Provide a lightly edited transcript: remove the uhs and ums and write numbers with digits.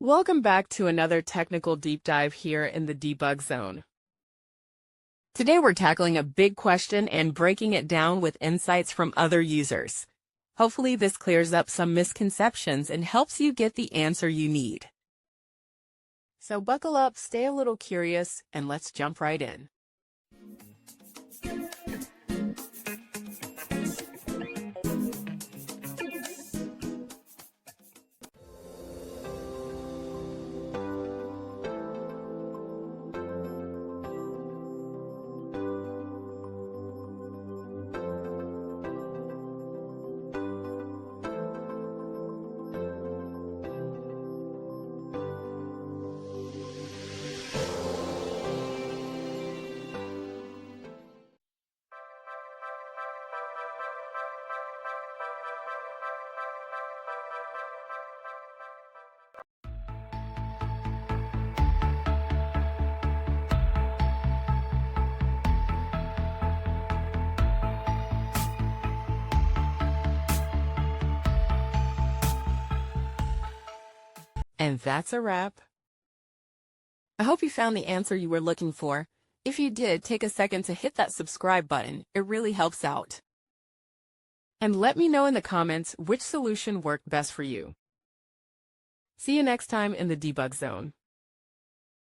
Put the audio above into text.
Welcome back to another technical deep dive here in the debug zone. Today we're tackling a big question and breaking it down with insights from other users. Hopefully this clears up some misconceptions and helps you get the answer you need. So buckle up, stay a little curious, and let's jump right in. And that's a wrap. I hope you found the answer you were looking for. If you did, take a second to hit that subscribe button. It really helps out. And let me know in the comments which solution worked best for you. See you next time in the debug zone.